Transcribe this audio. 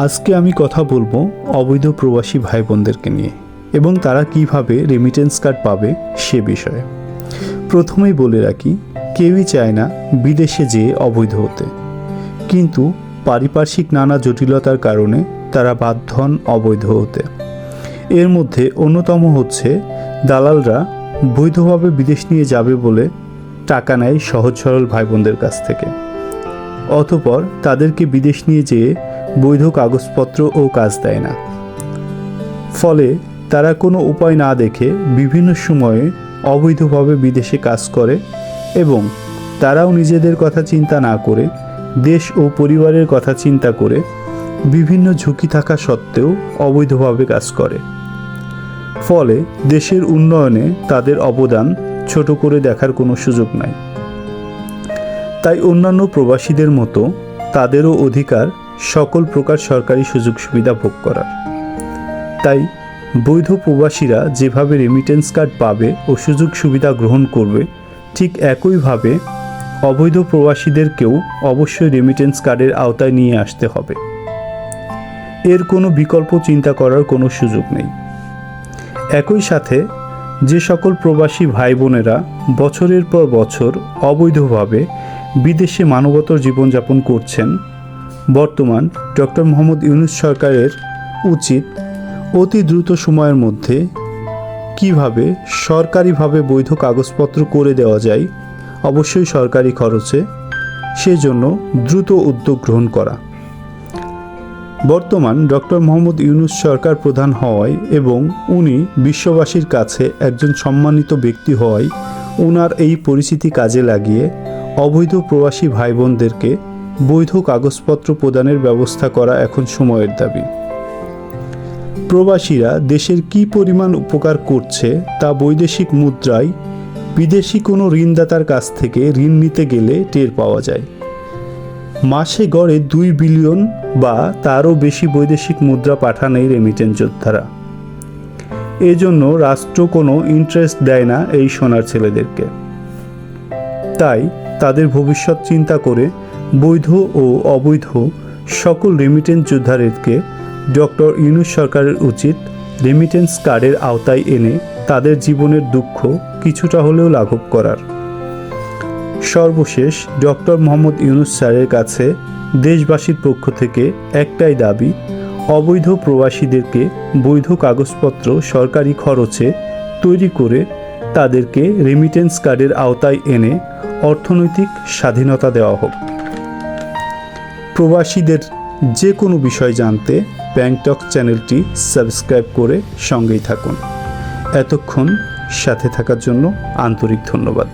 আজকে আমি কথা বলবো অবৈধ প্রবাসী ভাই বোনদেরকে নিয়ে এবং তারা কিভাবে রেমিটেন্স কার্ড পাবে সে বিষয়ে। প্রথমেই বলে রাখি, কেউই চায় না বিদেশে যেয়ে অবৈধ হতে, কিন্তু পারিপার্শ্বিক নানা জটিলতার কারণে তারা বাধ্য হন অবৈধ হতে। এর মধ্যে অন্যতম হচ্ছে দালালরা বৈধভাবে বিদেশ নিয়ে যাবে বলে টাকা নেয় সহজ সরল ভাই বোনদের কাছ থেকে, অতঃপর তাদেরকে বিদেশ নিয়ে যেয়ে বৈধ কাগজপত্র ও কাজ দেয় না। ফলে তারা কোনো উপায় না দেখে বিভিন্ন সময়ে অবৈধভাবে বিদেশে কাজ করে এবং তারাও নিজেদের কথা চিন্তা না করে দেশ ও পরিবারের কথা চিন্তা করে বিভিন্ন ঝুঁকি থাকা সত্ত্বেও অবৈধভাবে কাজ করে। ফলে দেশের উন্নয়নে তাদের অবদান ছোট করে দেখার কোনো সুযোগ নাই। তাই অন্যান্য প্রবাসীদের মতো তাদেরও অধিকার সকল প্রকার সরকারি সুযোগ সুবিধা ভোগ করার। তাই বৈধ প্রবাসীরা যেভাবে রেমিটেন্স কার্ড পাবে ও সুযোগ সুবিধা গ্রহণ করবে, ঠিক একইভাবে অবৈধ প্রবাসীদেরকেও অবশ্যই রেমিটেন্স কার্ডের আওতায় নিয়ে আসতে হবে। এর কোনো বিকল্প চিন্তা করার কোনো সুযোগ নেই। একই সাথে যে সকল প্রবাসী ভাই বোনেরা বছরের পর বছর অবৈধভাবে বিদেশে মানবতর জীবনযাপন করছেন, বর্তমান ডক্টর মোহাম্মদ ইউনূস সরকারের উচিত অতি দ্রুত সময়ের মধ্যে কিভাবে সরকারিভাবে বৈধ কাগজপত্র করে দেওয়া যায়, অবশ্যই সরকারি খরচে, সেজন্য দ্রুত উদ্যোগ গ্রহণ করা। বর্তমান ডক্টর মোহাম্মদ ইউনূস সরকার প্রধান হওয়ায় এবং উনি বিশ্ববাসীর কাছে একজন সম্মানিত ব্যক্তি হওয়ায় ওনার এই পরিস্থিতি কাজে লাগিয়ে অবৈধ প্রবাসী ভাই বোনদেরকে বৈধ কাগজপত্র প্রদানের ব্যবস্থা করা এখন সময়ের দাবি। প্রবাসীরা দেশের কী পরিমাণ উপকার করছে তা বৈদেশিক মুদ্রায় বিদেশি কোনো ঋণদাতার কাছ থেকে ঋণ নিতে গেলে টের পাওয়া যায়। মাসে গড়ে 2 বিলিয়ন বা তারও বেশি বৈদেশিক মুদ্রা পাঠান এই রেমিটেন্স যোদ্ধারা। এজন্য রাষ্ট্র কোনো ইন্টারেস্ট দেয় না এই সোনার ছেলেদেরকে। তাই তাদের ভবিষ্যৎ চিন্তা করে বৈধ ও অবৈধ সকল রেমিটেন্স যোদ্ধাদেরকে ডক্টর ইউনূস সরকারের উচিত রেমিটেন্স কার্ডের আওতায় এনে তাদের জীবনের দুঃখ কিছুটা হলেও লাঘব করার। সর্বশেষ ডক্টর মোহাম্মদ ইউনূস স্যারের কাছে দেশবাসীর পক্ষ থেকে একটাই দাবি, অবৈধ প্রবাসীদেরকে বৈধ কাগজপত্র সরকারি খরচে তৈরি করে তাদেরকে রেমিটেন্স কার্ডের আওতায় এনে অর্থনৈতিক স্বাধীনতা দেওয়া হোক। প্রবাসীদের যে কোনো বিষয় জানতে ব্যাংক টক চ্যানেলটি সাবস্ক্রাইব করে সঙ্গেই থাকুন। এতক্ষণ সাথে থাকার জন্য আন্তরিক ধন্যবাদ।